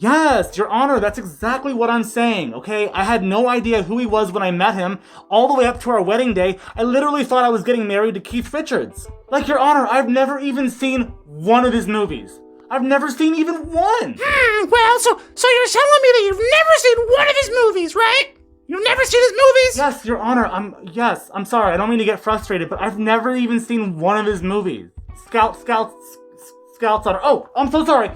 Yes, Your Honor, that's exactly what I'm saying, okay? I had no idea who he was when I met him, all the way up to our wedding day. I literally thought I was getting married to Keith Richards. Like, Your Honor, I've never even seen one of his movies. I've never seen even one. Well, so you're telling me that you've never seen one of his movies, right? You've never seen his movies? Yes, Your Honor, I'm sorry, I don't mean to get frustrated, but I've never even seen one of his movies. Scouts on... Oh, I'm so sorry.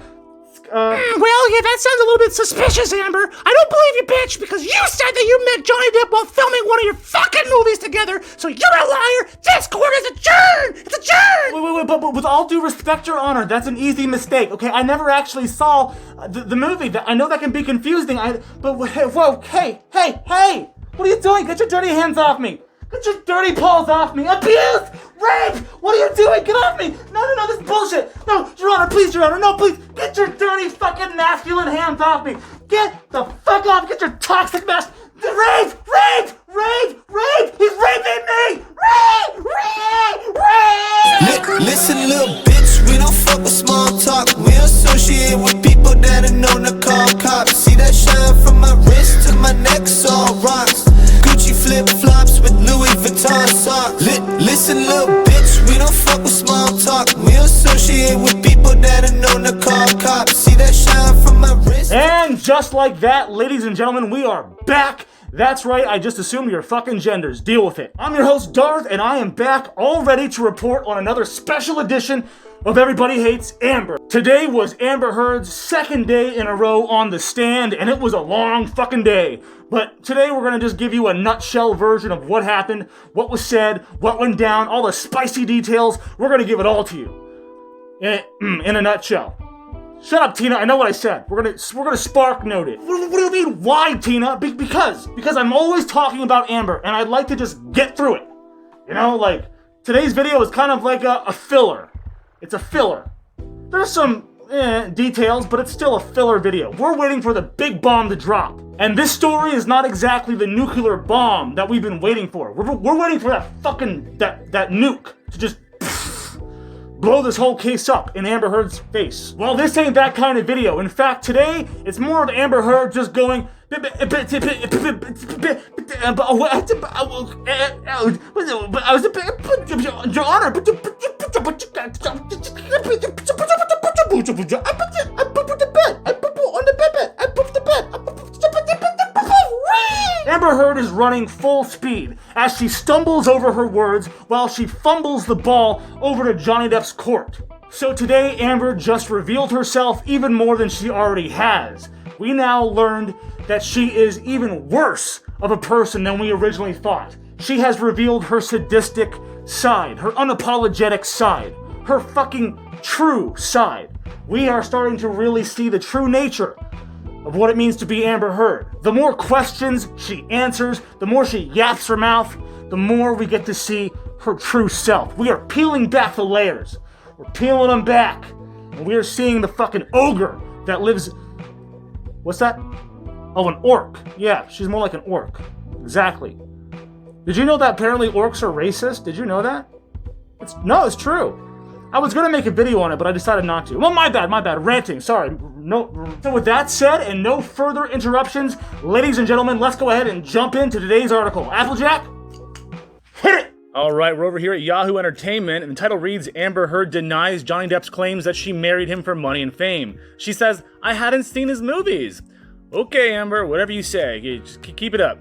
Well, yeah, that sounds a little bit suspicious, Amber. I don't believe you, bitch, because you said that you met Johnny Depp while filming one of your fucking movies together, so you're a liar. This court is adjourned. It's adjourned. Wait, but with all due respect, Your Honor, that's an easy mistake, okay? I never actually saw the movie. I know that can be confusing, but whoa, hey, what are you doing? Get your dirty hands off me. Get your dirty paws off me. Abuse! Rape! What are you doing? Get off me! No, this is bullshit! No, Your Honor, please, Your Honor, no, please! Get your dirty fucking masculine hands off me! Get the fuck off! Get your toxic Rape! He's raping me! Rape! Listen, little bitch, we don't fuck with small talk. We associate with people that are known to call cops. See that shine from my wrist to my neck, all rocks. Gucci flip-flops with Louis Vuitton socks. Listen, little bitch, we don't fuck with small talk. We associate with people that are known to call cops. See that shine from my wrist. And just like that, ladies and gentlemen, we are back. That's right, I just assumed your fucking genders. Deal with it. I'm your host, Darth, and I am back, all ready to report on another special edition of Everybody Hates Amber. Today was Amber Heard's second day in a row on the stand, and it was a long fucking day. But today we're gonna just give you a nutshell version of what happened, what was said, what went down, all the spicy details. We're gonna give it all to you. In a nutshell. Shut up, Tina. I know what I said. We're gonna spark note it. What do you mean? Why, Tina? Because I'm always talking about Amber, and I'd like to just get through it. You know, like today's video is kind of like a filler. It's a filler. There's some details, but it's still a filler video. We're waiting for the big bomb to drop, and this story is not exactly the nuclear bomb that we've been waiting for. We're waiting for that fucking that nuke to just blow this whole case up in Amber Heard's face. Well, this ain't that kind of video. In fact, today, it's more of Amber Heard just going... Your Honor... Amber Heard is running full speed as she stumbles over her words while she fumbles the ball over to Johnny Depp's court. So today, Amber just revealed herself even more than she already has. We now learned that she is even worse of a person than we originally thought. She has revealed her sadistic side, her unapologetic side, her fucking true side. We are starting to really see the true nature of what it means to be Amber Heard. The more questions she answers, the more she yaps her mouth, the more we get to see her true self. We are peeling back the layers. We're peeling them back. And we are seeing the fucking ogre that lives... What's that? Oh, an orc. Yeah, she's more like an orc. Exactly. Did you know that apparently orcs are racist? Did you know that? It's true. I was gonna make a video on it, but I decided not to. Well, my bad. Ranting, sorry. No. So with that said, and no further interruptions, ladies and gentlemen, let's go ahead and jump into today's article. Applejack, hit it! Alright, we're over here at Yahoo Entertainment, and the title reads, Amber Heard denies Johnny Depp's claims that she married him for money and fame. She says, I hadn't seen his movies. Okay, Amber, whatever you say. Just keep it up.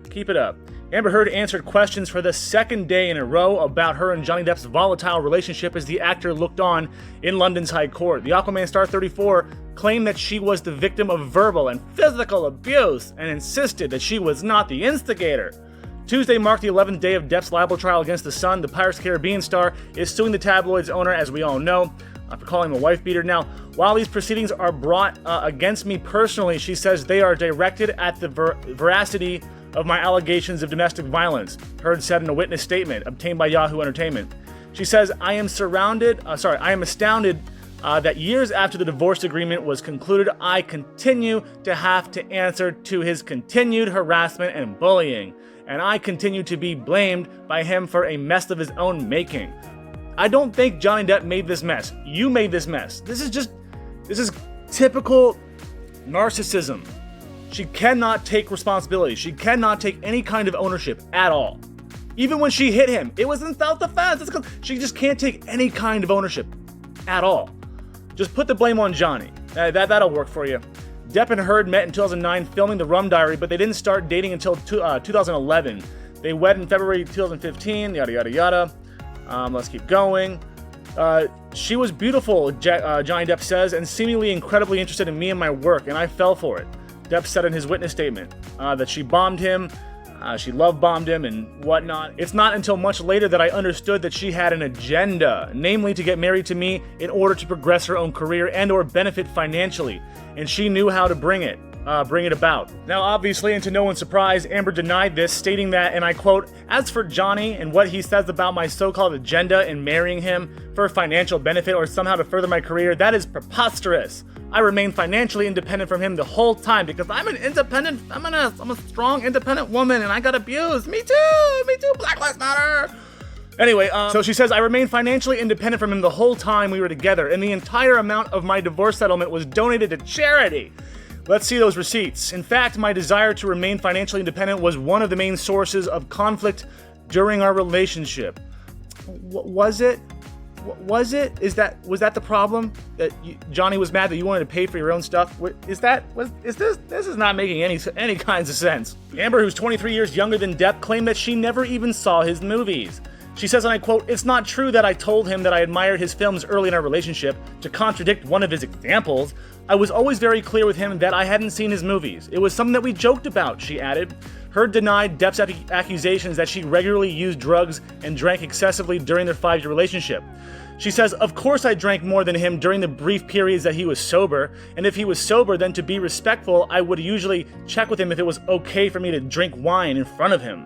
Amber Heard answered questions for the second day in a row about her and Johnny Depp's volatile relationship as the actor looked on in London's High Court. The Aquaman star 34 claimed that she was the victim of verbal and physical abuse and insisted that she was not the instigator. Tuesday marked the 11th day of Depp's libel trial against The Sun. The Pirates of the Caribbean star is suing the tabloid's owner, as we all know, for calling him a wife beater. Now, while these proceedings are brought against me personally, she says they are directed at the veracity of my allegations of domestic violence, Heard said in a witness statement obtained by Yahoo Entertainment. She says, I am astounded that years after the divorce agreement was concluded, I continue to have to answer to his continued harassment and bullying, and I continue to be blamed by him for a mess of his own making. I don't think Johnny Depp made this mess. You made this mess. This is typical Narcissism. She cannot take responsibility. She cannot take any kind of ownership at all. Even when she hit him, it was in self-defense. She just can't take any kind of ownership at all. Just put the blame on Johnny. That'll work for you. Depp and Heard met in 2009 filming The Rum Diary, but they didn't start dating until 2011. They wed in February 2015, yada yada yada. Let's keep going. She was beautiful, Johnny Depp says, and seemingly incredibly interested in me and my work, and I fell for it. Depp said in his witness statement that she bombed him, she love-bombed him and whatnot. It's not until much later that I understood that she had an agenda, namely to get married to me in order to progress her own career and or benefit financially, and she knew how to bring it about. Now, obviously, and to no one's surprise, Amber denied this, stating that, and I quote, "As for Johnny and what he says about my so-called agenda in marrying him for financial benefit or somehow to further my career, that is preposterous. I remain financially independent from him the whole time because I'm an independent feminist. I'm a strong, independent woman, and I got abused. Me too, Black Lives Matter." Anyway, so she says, "I remained financially independent from him the whole time we were together, and the entire amount of my divorce settlement was donated to charity." Let's see those receipts. In fact, my desire to remain financially independent was one of the main sources of conflict during our relationship. Was it? Was that the problem? That Johnny was mad that you wanted to pay for your own stuff? This is not making any kinds of sense. Amber, who's 23 years younger than Depp, claimed that she never even saw his movies. She says, and I quote, "It's not true that I told him that I admired his films early in our relationship. To contradict one of his examples, I was always very clear with him that I hadn't seen his movies. It was something that we joked about," she added. Heard denied Depp's accusations that she regularly used drugs and drank excessively during their 5-year relationship. She says, "Of course I drank more than him during the brief periods that he was sober, and if he was sober, then to be respectful, I would usually check with him if it was okay for me to drink wine in front of him."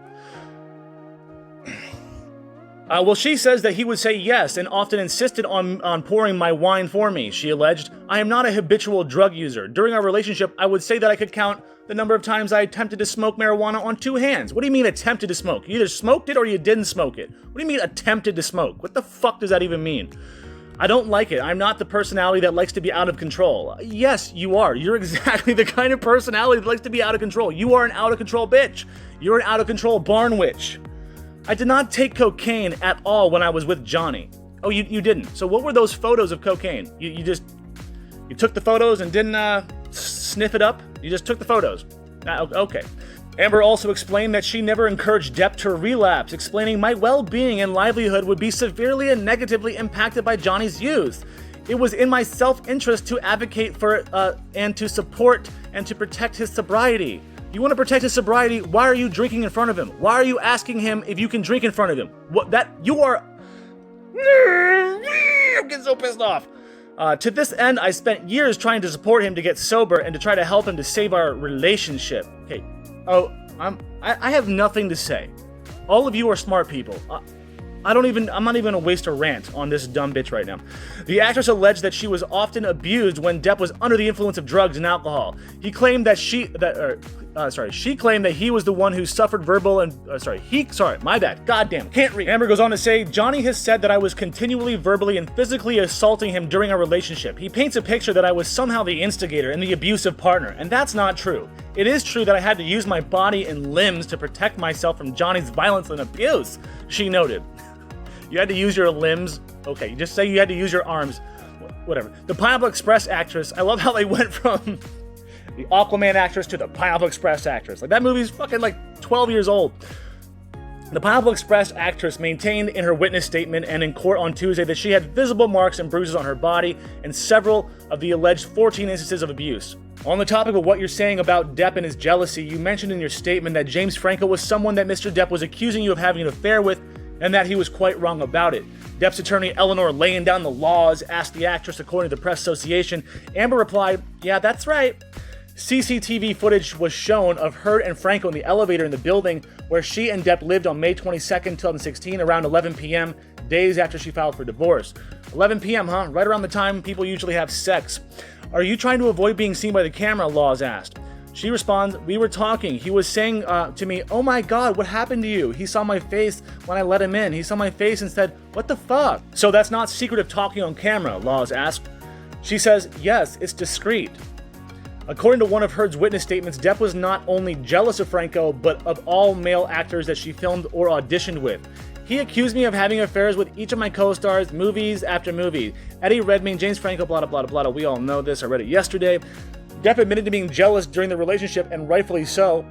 Well, she says that he would say yes and often insisted on pouring my wine for me, she alleged. "I am not a habitual drug user. During our relationship, I would say that I could count the number of times I attempted to smoke marijuana on 2 hands. What do you mean attempted to smoke? You either smoked it or you didn't smoke it. What do you mean attempted to smoke? What the fuck does that even mean? I don't like it. I'm not the personality that likes to be out of control." Yes, you are. You're exactly the kind of personality that likes to be out of control. You are an out of control bitch. You're an out of control barn witch. "I did not take cocaine at all when I was with Johnny." Oh, you didn't. So what were those photos of cocaine? You took the photos and didn't sniff it up? You just took the photos. Okay. Amber also explained that she never encouraged Depp to relapse, explaining, "My well-being and livelihood would be severely and negatively impacted by Johnny's use. It was in my self-interest to advocate for and to support and to protect his sobriety." You want to protect his sobriety? Why are you drinking in front of him? Why are you asking him if you can drink in front of him? I'm getting so pissed off. "To this end, I spent years trying to support him to get sober and to try to help him to save our relationship." Okay. Oh, I have nothing to say. All of you are smart people. I'm not even gonna waste a rant on this dumb bitch right now. The actress alleged that she was often abused when Depp was under the influence of drugs and alcohol. She claimed that he was the one who suffered verbal and, my bad, goddamn, can't read. Amber goes on to say, "Johnny has said that I was continually verbally and physically assaulting him during our relationship. He paints a picture that I was somehow the instigator and the abusive partner, and that's not true. It is true that I had to use my body and limbs to protect myself from Johnny's violence and abuse," she noted. You had to use your limbs? Okay, just say you had to use your arms. Whatever. The Pineapple Express actress, I love how they went from the Aquaman actress to the Pineapple Express actress. Like, that movie's fucking 12 years old. The Pineapple Express actress maintained in her witness statement and in court on Tuesday that she had visible marks and bruises on her body and several of the alleged 14 instances of abuse. On the topic of what you're saying about Depp and his jealousy, you mentioned in your statement that James Franco was someone that Mr. Depp was accusing you of having an affair with, and that he was quite wrong about it. Depp's attorney Eleanor, laying down the laws, asked the actress according to the Press Association. Amber replied, "Yeah, that's right." CCTV footage was shown of Heard and Franco in the elevator in the building where she and Depp lived on May 22nd, 2016, around 11 p.m., days after she filed for divorce. 11 p.m., huh? Right around the time people usually have sex. "Are you trying to avoid being seen by the camera?" Laws asked. She responds, "We were talking. He was saying to me, 'Oh my God, what happened to you?' He saw my face when I let him in. He saw my face and said, 'What the fuck?'" "So that's not secretive talking on camera?" Laws asked. She says, "Yes, it's discreet." According to one of Heard's witness statements, Depp was not only jealous of Franco, but of all male actors that she filmed or auditioned with. He accused me of having affairs with each of my co-stars, movies after movie. Eddie Redmayne, James Franco, blah, blah, blah, blah. We all know this. I read it yesterday. Depp admitted to being jealous during the relationship, and rightfully so.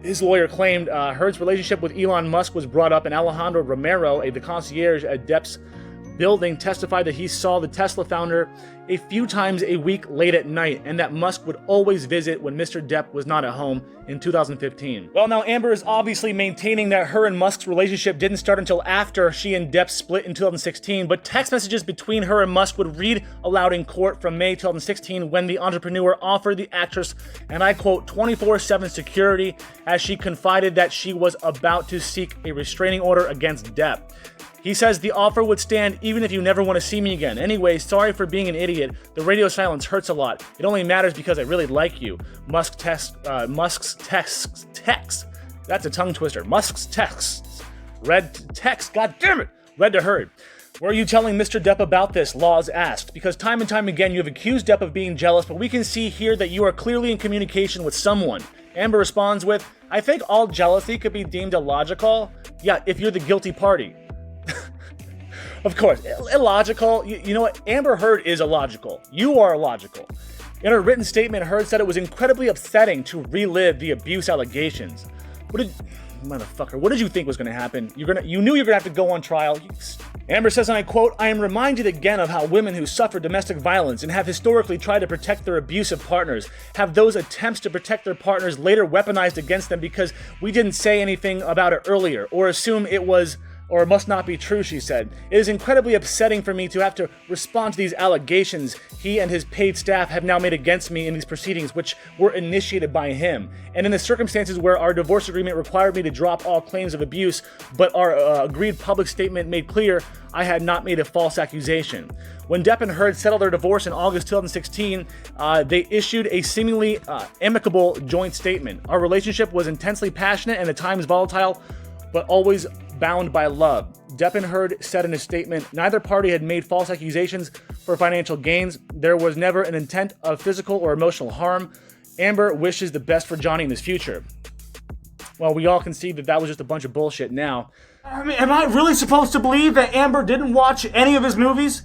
His lawyer claimed Heard's relationship with Elon Musk was brought up, and Alejandro Romero, the concierge at Depp's building, testified that he saw the Tesla founder a few times a week late at night, and that Musk would always visit when Mr. Depp was not at home in 2015. Well, now Amber is obviously maintaining that her and Musk's relationship didn't start until after she and Depp split in 2016, but text messages between her and Musk would read aloud in court from May 2016 when the entrepreneur offered the actress, and I quote, 24/7 security as she confided that she was about to seek a restraining order against Depp. He says the offer would stand even if you never want to see me again. Anyway, sorry for being an idiot. The radio silence hurts a lot. It only matters because I really like you. Musk's text. That's a tongue twister. Musk's texts. Read text. God damn it. Read to Heard. Were you telling Mr. Depp about this? Laws asked. Because time and time again you have accused Depp of being jealous, but we can see here that you are clearly in communication with someone. Amber responds with, I think all jealousy could be deemed illogical. Yeah, if you're the guilty party. Of course, illogical. You know what? Amber Heard is illogical. You are illogical. In her written statement, Heard said it was incredibly upsetting to relive the abuse allegations. What did you think was going to happen? You knew you were going to have to go on trial. Amber says, and I quote, I am reminded again of how women who suffer domestic violence and have historically tried to protect their abusive partners have those attempts to protect their partners later weaponized against them because we didn't say anything about it earlier or assume it was or must not be true, she said. It is incredibly upsetting for me to have to respond to these allegations he and his paid staff have now made against me in these proceedings, which were initiated by him. And in the circumstances where our divorce agreement required me to drop all claims of abuse, but our agreed public statement made clear I had not made a false accusation. When Depp and Heard settled their divorce in August 2016, they issued a seemingly amicable joint statement. Our relationship was intensely passionate and at times volatile, but always bound by love. Depp and Heard said in a statement, neither party had made false accusations for financial gains. There was never an intent of physical or emotional harm. Amber wishes the best for Johnny in his future. Well, we all can see that was just a bunch of bullshit now. I mean, am I really supposed to believe that Amber didn't watch any of his movies?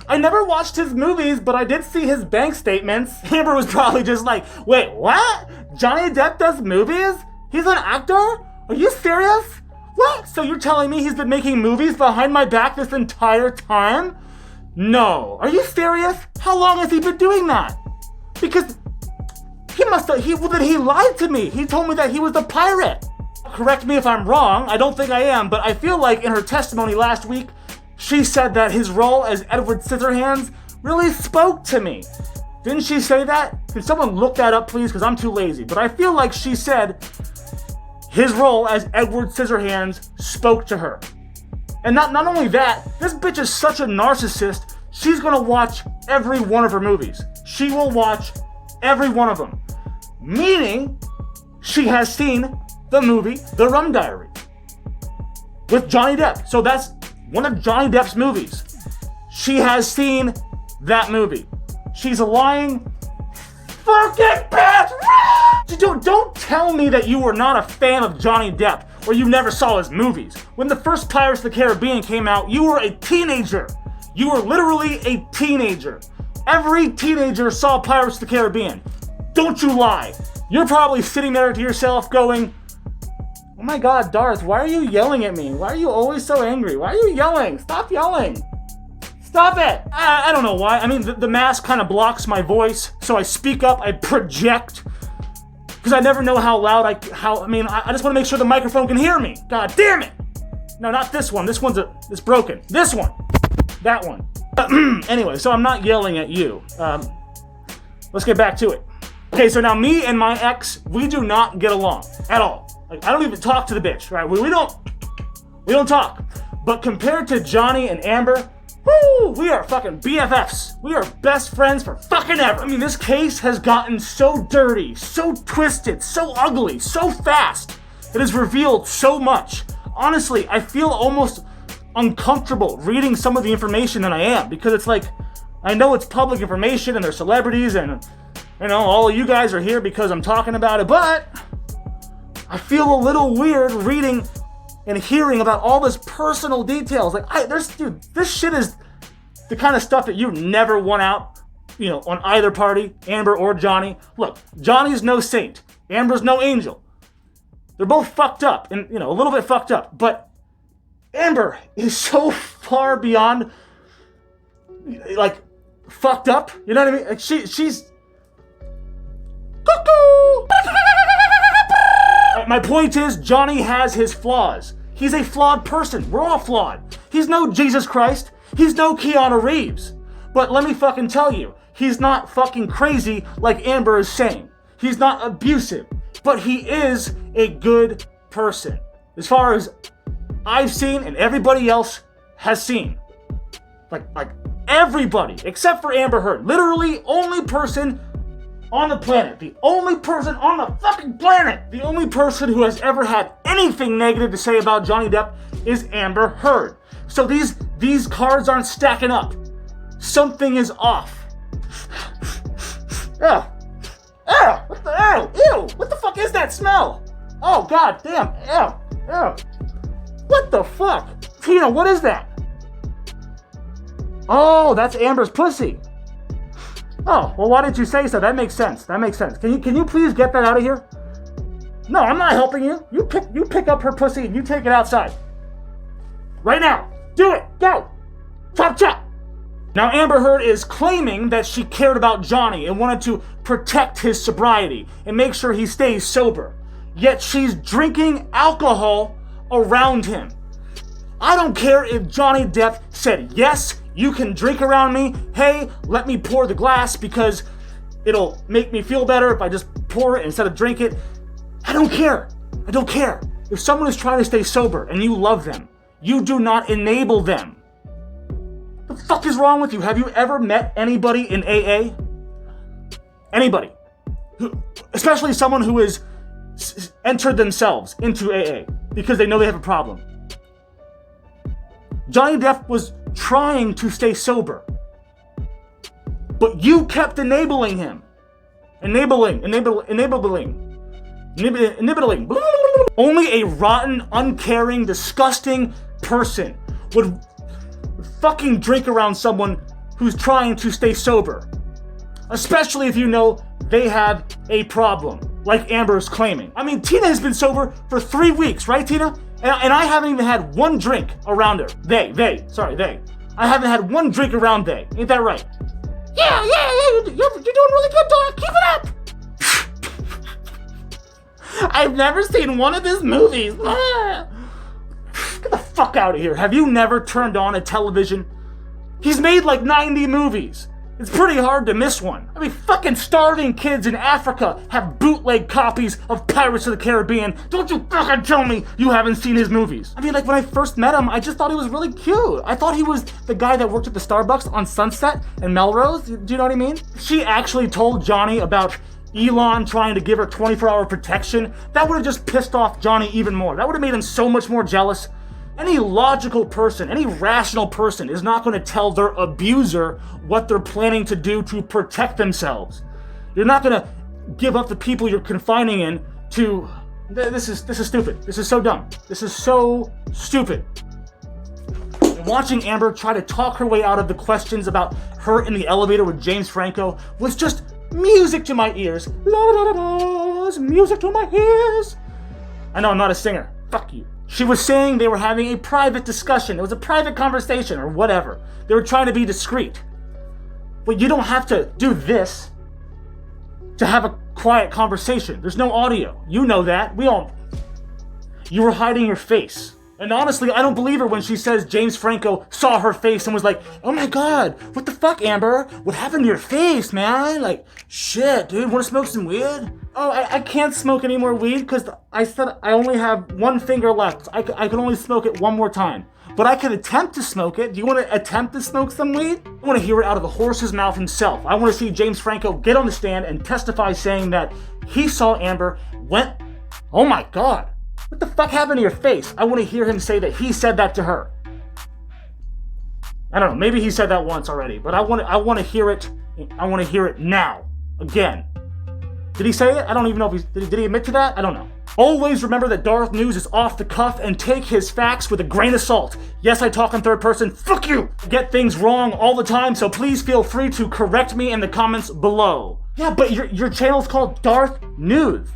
I never watched his movies, but I did see his bank statements. Amber was probably just like, wait, what? Johnny Depp does movies? He's an actor? Are you serious? What? So you're telling me he's been making movies behind my back this entire time? No. Are you serious? How long has he been doing that? Because he lied to me. He told me that he was the pirate. Correct me if I'm wrong. I don't think I am, but I feel like in her testimony last week, she said that his role as Edward Scissorhands really spoke to me. Didn't she say that? Can someone look that up, please? Because I'm too lazy. But I feel like she said his role as Edward Scissorhands spoke to her. And not only that, this bitch is such a narcissist, she's gonna watch every one of her movies. She will watch every one of them. Meaning, she has seen the movie The Rum Diary with Johnny Depp. So that's one of Johnny Depp's movies. She has seen that movie. She's a lying fucking bitch! Don't tell me that you were not a fan of Johnny Depp or you never saw his movies. When the first Pirates of the Caribbean came out, you were a teenager. You were literally a teenager. Every teenager saw Pirates of the Caribbean. Don't you lie. You're probably sitting there to yourself going, oh my god, Darth, why are you yelling at me? Why are you always so angry? Why are you yelling? Stop yelling. Stop it! I don't know why. I mean, the mask kind of blocks my voice, so I speak up, I project, because I never know how loud I just want to make sure the microphone can hear me. God damn it! No, not this one. This one's it's broken. This one. That one. Anyway, so I'm not yelling at you. Let's get back to it. Okay, so now me and my ex, we do not get along at all. Like, I don't even talk to the bitch, right? We don't talk. But compared to Johnny and Amber, woo, we are fucking BFFs. We are best friends for fucking ever. I mean, this case has gotten so dirty, so twisted, so ugly, so fast. It has revealed so much. Honestly, I feel almost uncomfortable reading some of the information that I am, because it's like, I know it's public information and they're celebrities and You know, all of you guys are here because I'm talking about it, but I feel a little weird reading and hearing about all this personal details. Like, dude, this shit is the kind of stuff that you never want out, you know, on either party, Amber or Johnny. Look, Johnny's no saint. Amber's no angel. They're both fucked up and, you know, a little bit fucked up. But Amber is so far beyond, like, fucked up. You know what I mean? Like, she's... Cuckoo! My point is, Johnny has his flaws. He's a flawed person. We're all flawed. He's no Jesus Christ. He's no Keanu Reeves. But let me fucking tell you, he's not fucking crazy like Amber is saying. He's not abusive. But he is a good person. As far as I've seen and everybody else has seen. Like everybody, except for Amber Heard. Literally only person on the planet. The only person on the fucking planet. The only person who has ever had anything negative to say about Johnny Depp is Amber Heard. So these cards aren't stacking up. Something is off. Ew. Ew. What the ew? What the fuck is that smell? Oh god damn. Ew. What the fuck? Tina, what is that? Oh, that's Amber's pussy. Oh, well, why didn't you say so? That makes sense. Can you please get that out of here? No, I'm not helping you. You pick up her pussy and you take it outside. Right now. Do it. Go. Chop. Now, Amber Heard is claiming that she cared about Johnny and wanted to protect his sobriety and make sure he stays sober. Yet she's drinking alcohol around him. I don't care if Johnny Depp said, yes, you can drink around me. Hey, let me pour the glass because it'll make me feel better if I just pour it instead of drink it. I don't care. If someone is trying to stay sober and you love them, you do not enable them. What the fuck is wrong with you? Have you ever met anybody in AA? Anybody. Especially someone who has entered themselves into AA because they know they have a problem. Johnny Depp was trying to stay sober. But you kept enabling him. Enabling. Only a rotten, uncaring, disgusting person would fucking drink around someone who's trying to stay sober. Especially if you know they have a problem, like Amber's claiming. I mean, Tina has been sober for 3 weeks, right, Tina? And I haven't even had one drink around her. They. I haven't had one drink around they. Ain't that right? Yeah, you're doing really good, dog. Keep it up. I've never seen one of his movies. Get the fuck out of here. Have you never turned on a television? He's made like 90 movies. It's pretty hard to miss one. I mean, fucking starving kids in Africa have bootleg copies of Pirates of the Caribbean. Don't you fucking tell me you haven't seen his movies. I mean, like when I first met him, I just thought he was really cute. I thought he was the guy that worked at the Starbucks on Sunset and Melrose. Do you know what I mean? She actually told Johnny about Elon trying to give her 24-hour protection. That would have just pissed off Johnny even more. That would have made him so much more jealous. Any logical person, any rational person is not going to tell their abuser what they're planning to do to protect themselves. You're not going to give up the people you're confining in to... This is stupid. This is so dumb. This is so stupid. Watching Amber try to talk her way out of the questions about her in the elevator with James Franco was just music to my ears. La da da da, it's music to my ears. I know I'm not a singer. Fuck you. She was saying they were having a private discussion. It was a private conversation or whatever. They were trying to be discreet. But you don't have to do this to have a quiet conversation. There's no audio. You know that. You were hiding your face. And honestly, I don't believe her when she says James Franco saw her face and was like, oh my god, what the fuck, Amber? What happened to your face, man? Like, shit, dude, wanna smoke some weed? Oh, I can't smoke any more weed because I said I only have one finger left. I can only smoke it one more time. But I could attempt to smoke it. Do you want to attempt to smoke some weed? I want to hear it out of the horse's mouth himself. I want to see James Franco get on the stand and testify saying that he saw Amber, went, oh my god, what the fuck happened to your face? I want to hear him say that he said that to her. I don't know, maybe he said that once already, but I want to hear it. I want to hear it now. Again. Did he say it? I don't even know if did he admit to that? I don't know. Always remember that DarthNews is off the cuff and take his facts with a grain of salt. Yes, I talk in third person. Fuck you! Get things wrong all the time, so please feel free to correct me in the comments below. Yeah, but your channel's called DarthNews.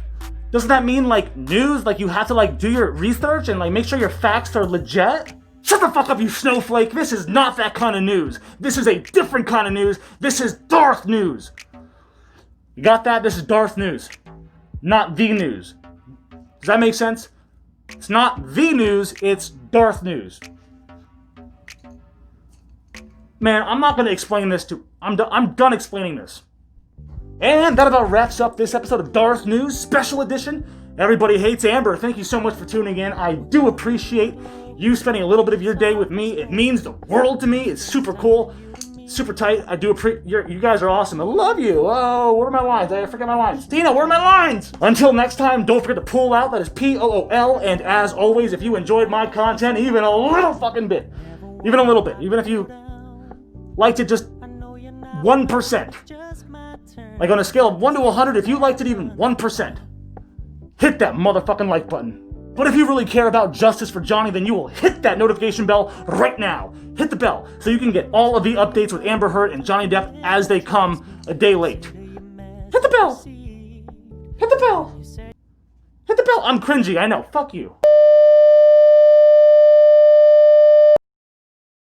Doesn't that mean like news? Like you have to like do your research and like make sure your facts are legit? Shut the fuck up, you snowflake. This is not that kind of news. This is a different kind of news. This is DarthNews. You got that? This is DarthNews, not the news. Does that make sense? It's not the news, it's DarthNews. Man, I'm not gonna explain this I'm done explaining this. And that about wraps up this episode of DarthNews Special Edition. Everybody hates Amber. Thank you so much for tuning in. I do appreciate you spending a little bit of your day with me. It means the world to me. It's super cool. Super tight. I do appreciate you guys are awesome. I love you. Oh, what are my lines? I forget my lines. Tina, what are my lines? Until next time, don't forget to pull out. That is POOL. And as always, if you enjoyed my content even a little fucking bit, even a little bit, even if you liked it just 1%, like on a scale of 1 to 100, if you liked it even 1%, hit that motherfucking like button. But if you really care about justice for Johnny, then you will hit that notification bell right now. Hit the bell so you can get all of the updates with Amber Heard and Johnny Depp as they come a day late. Hit the bell. Hit the bell. Hit the bell. I'm cringy, I know. Fuck you.